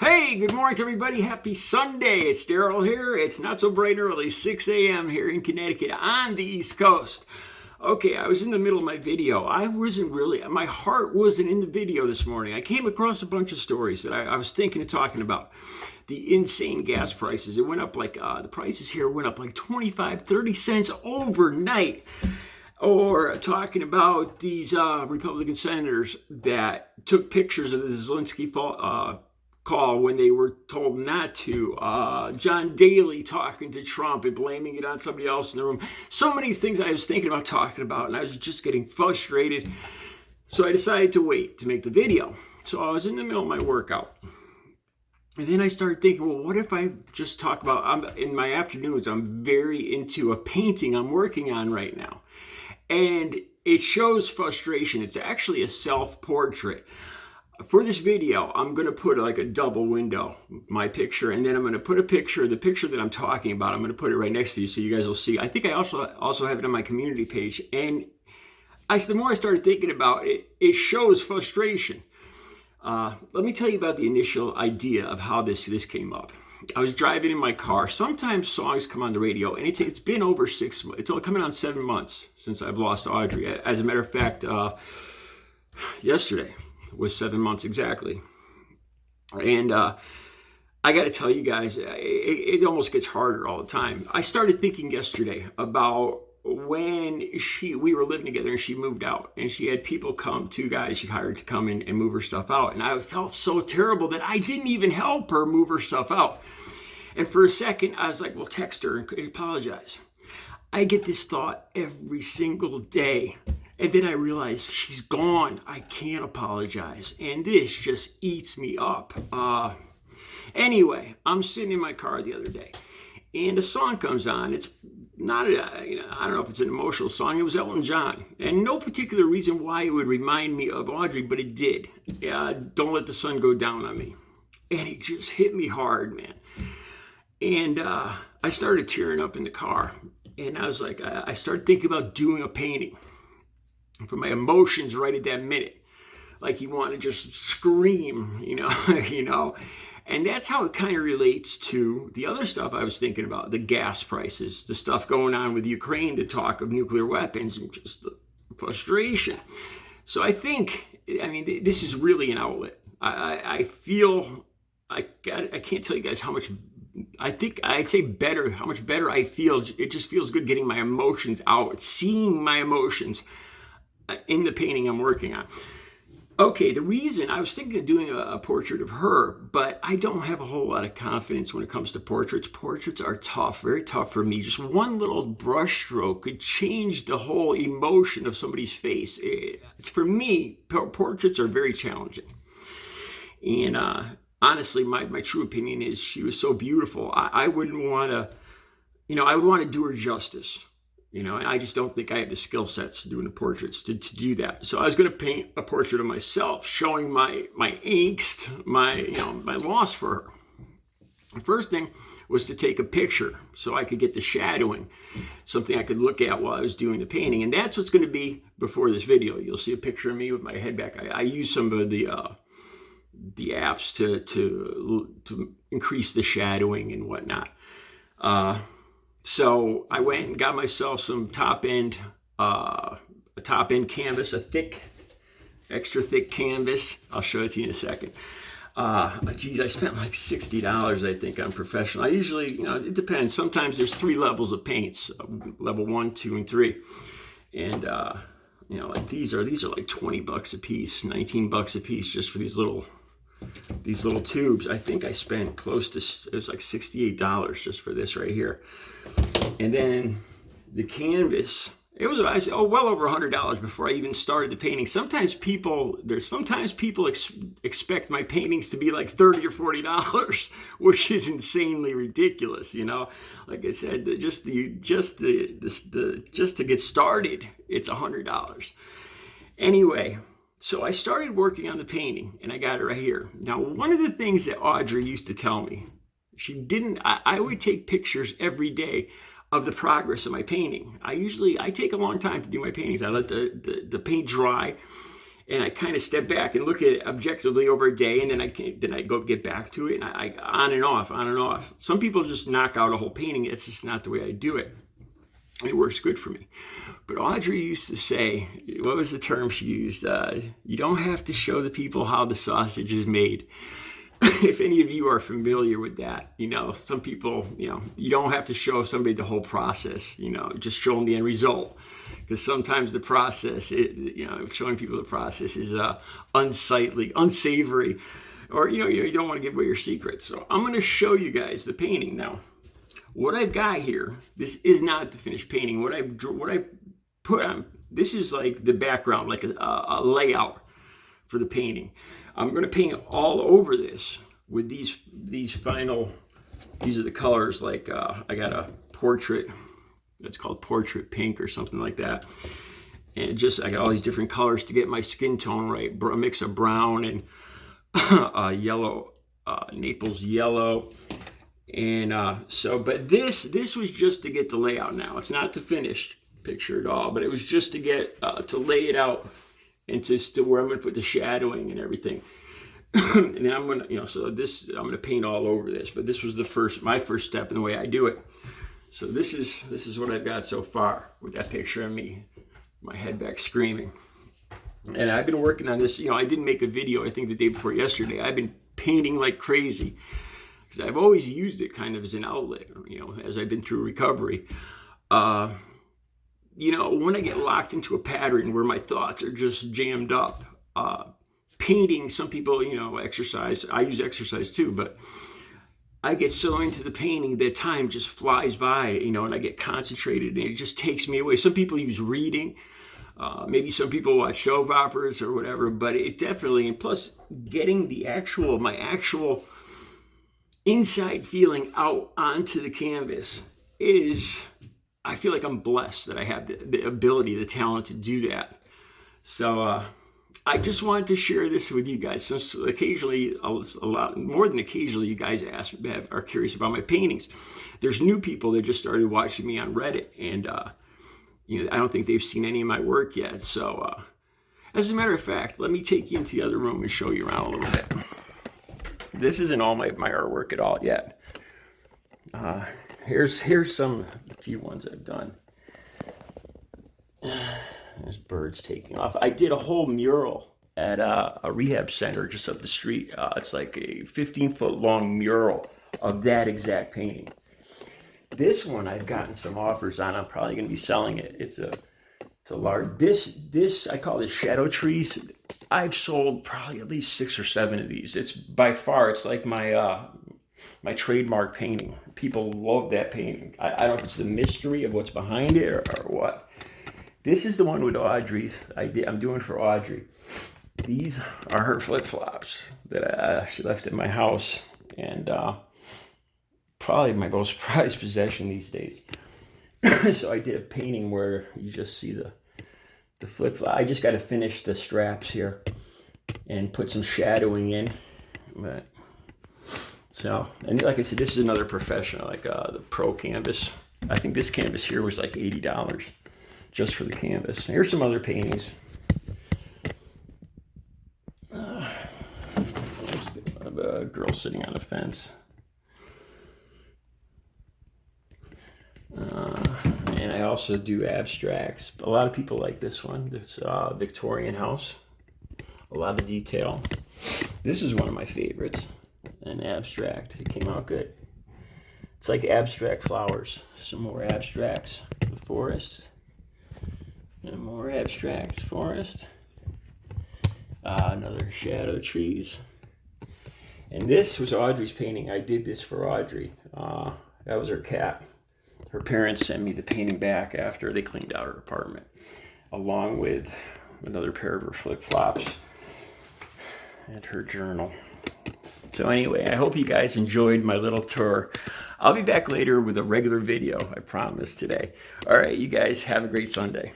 Hey, good morning to everybody. Happy Sunday. It's Daryl here. It's not so bright and early, 6 a.m. here in Connecticut on the East Coast. Okay, I was in the middle of my video. My heart wasn't in the video this morning. I came across a bunch of stories that I was thinking of talking about. The insane gas prices. It went up the prices here went up like 25, 30 cents overnight. Or talking about these Republican senators that took pictures of the Zelensky call when they were told not to. John Daly talking to Trump and blaming it on somebody else in the room. So many things I was thinking about talking about, and I was just getting frustrated. So I decided to wait to make the video. So I was in the middle of my workout. And then I started thinking, well, what if I just talk about, in my afternoons, I'm very into a painting I'm working on right now. And it shows frustration. It's actually a self-portrait. For this video, I'm going to put like a double window, my picture, and then I'm going to put the picture that I'm talking about, I'm going to put it right next to you so you guys will see. I think I also have it on my community page. And the more I started thinking about it, it shows frustration. Let me tell you about the initial idea of how this came up. I was driving in my car. Sometimes songs come on the radio, and it's been over 6 months. It's only coming on 7 months since I've lost Audrey. As a matter of fact, yesterday was 7 months exactly. And I got to tell you guys, it almost gets harder all the time. I started thinking yesterday about when we were living together and she moved out, and she had people come, 2 guys she hired to come in and move her stuff out. And I felt so terrible that I didn't even help her move her stuff out. And for a second, I was like, well, text her and apologize. I get this thought every single day. And then I realized she's gone. I can't apologize. And this just eats me up. Anyway, I'm sitting in my car the other day, and a song comes on. It's not, I don't know if it's an emotional song. It was Elton John. And no particular reason why it would remind me of Audrey, but it did. Don't Let the Sun Go Down on Me. And it just hit me hard, man. And I started tearing up in the car. And I was like, I started thinking about doing a painting for my emotions right at that minute. Like you want to just scream, you know. And that's how it kind of relates to the other stuff I was thinking about, the gas prices, the stuff going on with Ukraine, the talk of nuclear weapons, and just the frustration. So I this is really an outlet. I feel, I can't tell you guys how much, I'd say better, how much better I feel. It just feels good getting my emotions out, seeing my emotions in the painting I'm working on. Okay, the reason I was thinking of doing a portrait of her, but I don't have a whole lot of confidence when it comes to portraits. Portraits are tough, very tough for me. Just one little brush stroke could change the whole emotion of somebody's face. For me, portraits are very challenging. And honestly, my true opinion is she was so beautiful. I wouldn't want to, I would want to do her justice. And I just don't think I have the skill sets doing the portraits to do that. So I was going to paint a portrait of myself, showing my angst, my loss for her. The first thing was to take a picture so I could get the shadowing, something I could look at while I was doing the painting. And that's what's going to be before this video. You'll see a picture of me with my head back. I use some of the apps to increase the shadowing and whatnot. So I went and got myself some a top end canvas, extra thick canvas. I'll show it to you in a second. I spent like $60, I think, on professional. I usually, it depends. Sometimes there's 3 levels of paints, level 1, 2, and 3. And, like these are like $20 a piece, $19 a piece just for these little tubes. I think I spent close to, it was like $68 just for this right here. And then the canvas, it was, well over $100 before I even started the painting. Sometimes people expect my paintings to be like $30 or $40, which is insanely ridiculous. Like I said, just to get started, it's $100. Anyway, so I started working on the painting, and I got it right here. Now, one of the things that Audrey used to tell me, I would take pictures every day of the progress of my painting. I take a long time to do my paintings. I let the paint dry, and I kind of step back and look at it objectively over a day, and then I go get back to it, and I on and off, on and off. Some people just knock out a whole painting. It's just not the way I do it. It works good for me. But Audrey used to say, what was the term she used? You don't have to show the people how the sausage is made. If any of you are familiar with that, some people, you don't have to show somebody the whole process, just show them the end result. Because sometimes the process, showing people the process is unsightly, unsavory, or, you don't want to give away your secrets. So I'm going to show you guys the painting now. What I've got here, this is not the finished painting. What I put on, this is like the background, like a layout for the painting. I'm going to paint all over this with these final, these are the colors, like I got a portrait, it's called portrait pink or something like that. And I got all these different colors to get my skin tone right, a mix of brown and yellow, Naples yellow. And but this was just to get the layout now. It's not the finished picture at all, but it was just to get, to lay it out and to where I'm going to put the shadowing and everything. And then I'm going to, so this, I'm going to paint all over this, but this was my first step in the way I do it. So this is what I've got so far with that picture of me, my head back screaming. And I've been working on this, I didn't make a video, I think the day before yesterday. I've been painting like crazy. Because I've always used it kind of as an outlet, as I've been through recovery. When I get locked into a pattern where my thoughts are just jammed up, painting, some people, exercise, I use exercise too, but I get so into the painting that time just flies by, and I get concentrated and it just takes me away. Some people use reading, maybe some people watch soap operas or whatever, but it definitely, and plus getting my actual inside feeling out onto the canvas I feel like I'm blessed that I have the ability, the talent to do that. So I just wanted to share this with you guys, since occasionally, a lot more than occasionally, you guys are curious about my paintings. There's new people that just started watching me on Reddit, and I don't think they've seen any of my work yet. So as a matter of fact, let me take you into the other room and show you around a little bit. This isn't all my artwork at all yet. Here's a few ones I've done. There's birds taking off. I did a whole mural at a rehab center just up the street. It's like a 15-foot long mural of that exact painting. This one I've gotten some offers on. I'm probably going to be selling it. It's a large. This I call this shadow trees. I've sold probably at least 6 or 7 of these. It's by far, it's like my trademark painting. People love that painting. I don't know if it's the mystery of what's behind it or what. This is the one with Audrey's. I'm doing for Audrey. These are her flip-flops that she left at my house, and probably my most prized possession these days. So I did a painting where you just see the flip-flop. I just got to finish the straps here and put some shadowing in. But so, and like I said, this is another professional, like the Pro canvas. I think this canvas here was like $80 just for the canvas. Here's some other paintings. Of a girl sitting on a fence. And I also do abstracts. A lot of people like this one, this Victorian house. A lot of detail. This is one of my favorites, an abstract. It came out good. It's like abstract flowers. Some more abstracts, the forest. And more abstracts, forest. Another shadow trees. And this was Audrey's painting. I did this for Audrey. That was her cat. Her parents sent me the painting back after they cleaned out her apartment, along with another pair of her flip-flops and her journal. So anyway, I hope you guys enjoyed my little tour. I'll be back later with a regular video, I promise, today. All right, you guys have a great Sunday.